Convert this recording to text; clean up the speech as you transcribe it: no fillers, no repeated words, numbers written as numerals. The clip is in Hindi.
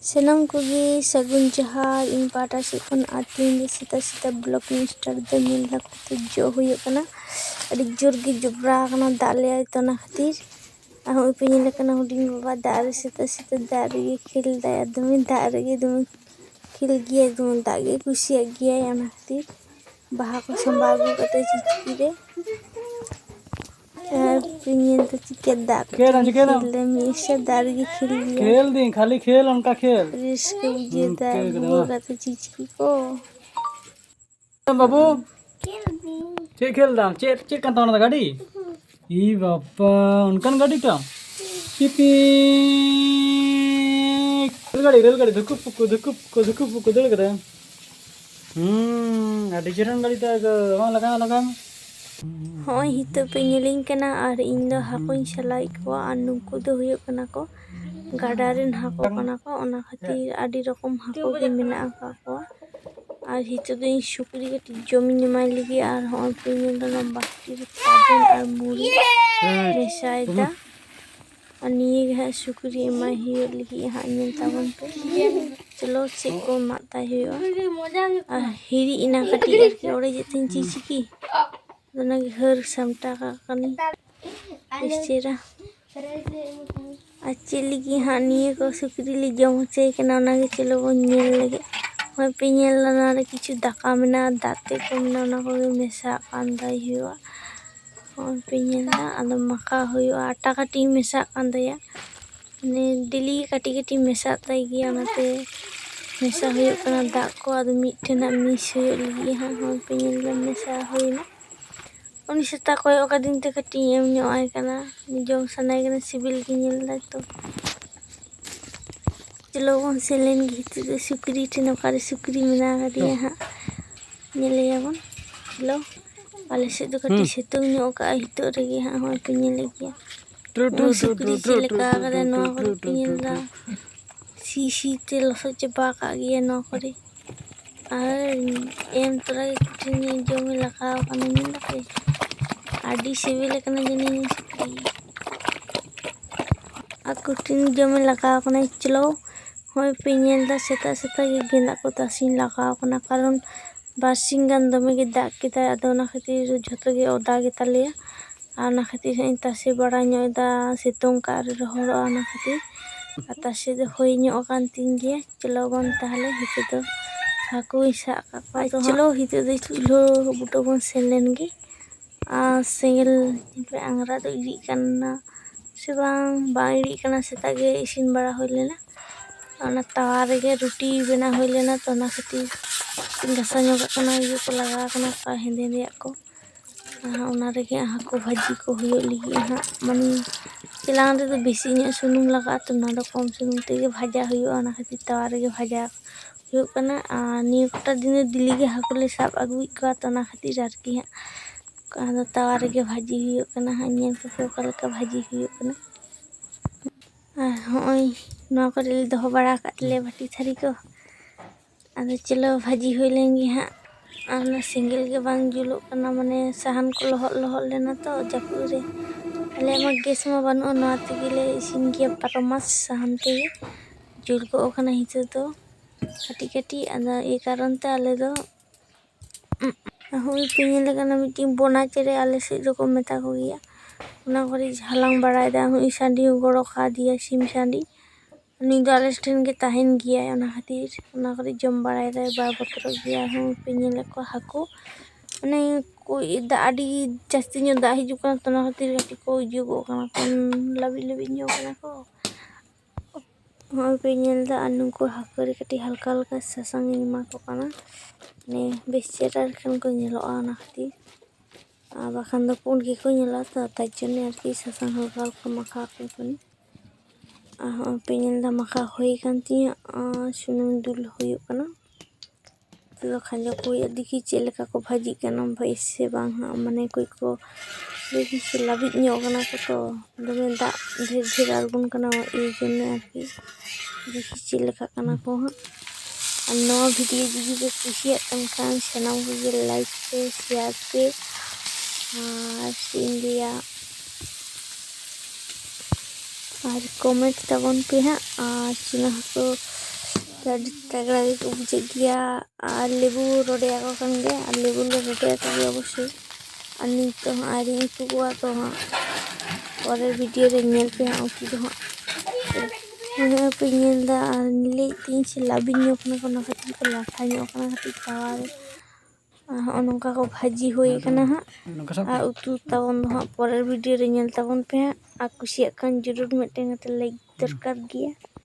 Senam kogi sagun jahar ing pada sikon atin di sita blog Mr. Demil la kutu jo huyuk kana adi jur gi jubra kana dale ay to na khatir ahu ipini kana huding baba dare sita dare gi khil da adumi dare gi dumi khil gi adumi dage kusi gi ay ana khatir baha ko sambagu kate chichire pinion तो चिके दाग खेल मिशा दारगी खेल लिया खेल दी खाली खेल उनका खेल रिस्क ये दाग बुआ तो चिचकी को बाबू चे खेल दाम चे चे kan tahu गाड़ी ई बापा उनकन गाड़ी तो पिपी रेलगाड़ी धुकुप पुकु दल करे ada jalan गाड़ी तो वहां लगा ᱦᱚᱸ ᱦᱤᱛᱚᱜ ᱯᱮ ᱧᱮᱞᱤᱧ ᱠᱟᱱᱟ ᱟᱨ ᱤᱧ ᱫᱚ ᱦᱟᱹᱠᱩᱧ ᱥᱟᱞᱟᱭᱮᱫ ᱠᱚᱣᱟ ᱟᱨ ᱱᱩᱠᱩ ᱫᱚ ᱦᱩᱭᱩᱜ ᱠᱟᱱᱟ ᱠᱚ ᱜᱟᱰᱟ ᱨᱮᱱ ᱦᱟᱹᱠᱩ ᱠᱟᱱᱟ ᱠᱚ ᱚᱱᱟ ᱠᱷᱟᱹᱛᱤᱨ ᱟᱹᱰᱤ ᱨᱚᱠᱚᱢ ᱦᱟᱹᱠᱩ ᱜᱮ ᱢᱮᱱᱟᱜ ᱟᱠᱟᱫ ᱠᱚᱣᱟ ᱟᱨ ᱦᱤᱛᱚᱜ ᱫᱚ ᱤᱧ ᱥᱩᱠᱨᱤ ᱠᱟᱹᱴᱤᱡ ᱡᱚᱢᱤᱧ ᱮᱢᱟᱭ ᱞᱟᱹᱜᱤᱫ ᱟᱨ ᱦᱚᱸᱜᱼᱚᱭ ᱯᱮ ᱧᱮᱞ ᱫᱟ ᱱᱚᱣᱟ ᱵᱟᱹᱴᱤ ᱨᱮ ᱛᱟᱵᱮᱱ ᱟᱨ ᱢᱩᱲᱤ ᱢᱮᱥᱟᱭᱮᱫᱟ ᱟᱨ ᱱᱤᱭᱟᱹ ᱜᱮ ᱦᱟᱸᱜ ᱥᱩᱠᱨᱤ ᱮᱢᱟᱭ ᱦᱩᱭᱩᱜ ᱞᱟᱹᱜᱤᱫ ᱦᱟᱸᱜ ᱧᱮᱞ ᱛᱟᱵᱚᱱ ᱯᱮ ᱪᱚᱞᱚ ᱪᱮᱫ ᱠᱚ ᱮᱢᱟᱜ ᱛᱟᱭ ᱦᱩᱭᱩᱜᱼᱟ ᱟᱨ ᱦᱤᱨᱤᱡ ᱮᱱᱟ ᱠᱟᱹᱴᱤᱡ ᱟᱨᱠᱤ ᱚᱲᱮᱡᱮᱫ ᱛᱤᱧ ᱪᱤᱪᱤᱠᱤ ᱚᱱᱟᱜᱮ ᱦᱟᱹᱨ ᱥᱟᱢᱴᱟᱣ ᱠᱟᱜ ᱠᱟᱹᱱᱟᱹᱧ ᱵᱮᱥ ᱪᱮᱦᱨᱟ ᱟᱨ ᱪᱮᱫ ᱞᱟᱹᱜᱤᱫ ᱦᱟᱸᱜ ᱱᱤᱭᱟᱹ ᱠᱚ ᱥᱩᱠᱨᱤ ᱞᱮ ᱡᱚᱢ ᱦᱚᱪᱚᱭ ᱠᱟᱱᱟ ᱚᱱᱟᱜᱮ ᱪᱚᱞᱚ ᱵᱚᱱ ᱧᱮᱞ ᱞᱮᱜᱮ ᱦᱚᱸᱜᱼᱚᱭ ᱯᱮ ᱧᱮᱞ ᱫᱟ ᱱᱚᱣᱟ ᱨᱮ ᱠᱤᱪᱷᱩ ᱫᱟᱠᱟ ᱢᱮᱱᱟᱜᱼᱟ ᱫᱟᱜᱛᱮ ᱠᱚ ᱢᱮᱱᱟᱜᱼᱟ ᱚᱱᱟ ᱠᱚᱜᱮ ᱢᱮᱥᱟᱜ ᱠᱟᱱ ᱛᱟᱭ ᱦᱩᱭᱩᱜᱼᱟ ᱦᱚᱸᱜᱼᱚᱭ ᱯᱮ ᱧᱮᱞ ᱫᱟ ᱟᱫᱚ ᱢᱟᱠᱷᱟᱣ ᱦᱩᱭᱩᱜᱼᱟ ᱟᱴᱟ ᱠᱟᱹᱴᱤᱡ ᱢᱮᱥᱟᱜ ᱠᱟᱱ ᱛᱟᱭᱟ ᱢᱟᱱᱮ ᱰᱮᱞᱤ ᱠᱟᱹᱴᱤᱡ ᱢᱮᱥᱟᱜ ᱛᱟᱭ ᱜᱮᱭᱟ ᱚᱱᱟᱛᱮ ᱢᱮᱥᱟ ᱦᱩᱭᱩᱜ ᱠᱟᱱᱟ ᱫᱟᱜ ᱠᱚ ᱟᱫᱚ ᱢᱤᱫᱴᱷᱮᱱ ᱦᱟᱸᱜ ᱢᱤᱥ ᱦᱩᱭᱩᱜ ᱞᱟᱹᱜᱤᱫ ᱦᱟᱸᱜ ᱦᱚᱸᱜᱼᱚᱭ ᱯᱮ ᱧᱮᱞ ᱫᱟ ᱢᱮᱥᱟ ᱦᱩᱭᱱᱟ उन्हीं से कोई का दिन ते कटी एम ᱧᱚᱜ ᱟᱭ ᱠᱟᱱᱟ ᱡᱚᱢ ᱥᱟᱱᱟᱭ ᱠᱟᱱᱟ ᱥᱤᱵᱤᱞ ᱜᱮ ᱧᱮᱞ ᱫᱟ ᱛᱚ चलो बन से लेन गी सुक्री ठेन ओकारे सुक्री मेना कदिया हाँ नेलेया बन चलो आले से तो कटी सितुंग ᱧᱚᱜ का हितो रेगे हाँ होय पे नेले गया सुक्री चिलेका करे नो करे पे नेला सी ते लसो चबा का गया नो करे और एम तोरा के कुठिन जमे लगाव कना नेला पे आडी सिविल कना जनी सुक्री आ कुठिन जमे लगाव कना चलो होय पे नेल दा सेता गे गेंदा को तासिन लगाव कना कारण बासिंग गान दमे गे दाग केता अदो ना खातिर झतो गे ओदा गे तालेया आ ना खातिर हई तासे बड़ा ᱧᱚᱜ दा सितुंग का रहोड़ो ना खातिर आ तासे दो होय ᱧᱚᱜ कान तिन गे चलो बन ताहले हिते दो हाकू इसा का चलो हिते दो चुल्हो बुटो बन सेलेन गे आ सेंगल पे आंगरा दो इडी कना से बांग इडी कना सेता गे इसिन बड़ा होय लेना और तावा रे रोटी बना होय लेना तो ना खातिर गसा ᱧᱚᱜ कना ये को लगा कना का हेंदे रे को ओना रे के हाको भाजी को हुयो लगी हां माने चिलांग रे तो बेसी ᱧᱚᱜ सुनुम लगा तो ना दो कम सुनुम ते गे भाजा हुयो ओना खातिर तावा रे भाजा हुयो कना आ निय कटा दिन दिली गे हाको ले साब अगुई का तो ना खातिर आरकी हां तावा रे भाजी हुयो कना हां नेल को का भाजी हुयो कना होय ना करे दो बड़ा काटले बाटी थारी को आदो चलो भाजी होय लेंगे हाँ आना सिंगल के बांग जुलो कना माने सहन को लहल लेना तो जपू रे अले मा गैस मा बानु ना तेगिले इसिन गे परमास सहन ते जुल को कना हितो तो कटी आदा ए कारण ते आले दो होय पिने लगना मीटिंग बोना चेरे आले से जो को मेता को गया उना करे हलांग बड़ाय दा हुई सांडी गड़ो खा दिया सिम सांडी निगाले स्टेन के ताहिन गया ओना खातिर ओना करे जम बड़ाय दा बा बतर गया हूं पिनिल को हाको माने कोई दाडी जास्ती ᱧᱚᱜ दा हिजु कना तना खातिर गटी को जुगो कना कोन लबी ᱧᱚᱜ कना को होय पिनिल दा अनु को हाको रे कटी हल्का हल्का ससंग मा को कना ने बेचेरा खन को नेलो ओना खातिर बाखान दो पुन के को नेला तो ताजने आरकी ससंग हल्का हल्का मखा को कनी पेनल दा मखा होई कांती सुनुम दुल होयो कना तो खाजा कोई दिखी चेलका को भाजी कना भाई से बांग माने कोई को देखि से लाबि ᱧᱚᱜ कना को तो दमे दा ढेर ढेर आलगुन कना ए जने आरकी देखि चेलका कना को हां नो वीडियो जुदी पे कुसिया तमखान सनाम को लाइक पे शेयर पे इंडिया और कमेंट तबन पे हाँ और चुना को अड़ी तगड़ा गे बुझे गया और लेबू रोडे को कन गया और लेबू रोडे को अवश्य और नित तो हाँ आरी उतु को तो हाँ और वीडियो रे नेल पे हाँ उतु तो हाँ पे नेल दा और नीले तीन से लाबिन ᱧᱚᱜ ᱠᱟᱱᱟ ᱠᱚ ᱚᱱᱟ ᱠᱷᱟᱹᱛᱤᱨ ᱠᱚ ᱞᱟᱴᱷᱟ ᱧᱚᱜ ᱠᱟᱱᱟ ᱠᱟᱹᱴᱤᱡ ᱛᱟᱣᱟ ᱨᱮ ᱦᱚᱸᱜᱼᱚ ᱱᱚᱝᱠᱟ ᱠᱚ ᱵᱷᱟᱹᱡᱤ ᱦᱩᱭ ᱠᱟᱱᱟ ᱦᱟᱸᱜ ᱱᱚᱝᱠᱟ ᱥᱟᱵ ᱟᱨ ᱩᱛᱩ ᱛᱟᱵᱚᱱ ᱫᱚ ᱦᱟᱸᱜ ᱯᱚᱨᱮᱨ ᱵᱷᱤᱰᱤᱭᱳ ᱨᱮ ᱧᱮᱞ ᱛᱟᱵᱚᱱ ᱯᱮ ᱦᱟᱸᱜ ᱟᱨ ᱠᱩᱥᱤᱭᱟᱜ ᱠᱷᱟᱱ ᱡᱟᱹᱨᱩᱲ ᱢᱤᱫᱴᱮᱱ ᱠᱟᱛᱮ ᱞᱟइक ᱫᱚᱨᱠᱟর ᱜᱮᱭᱟ।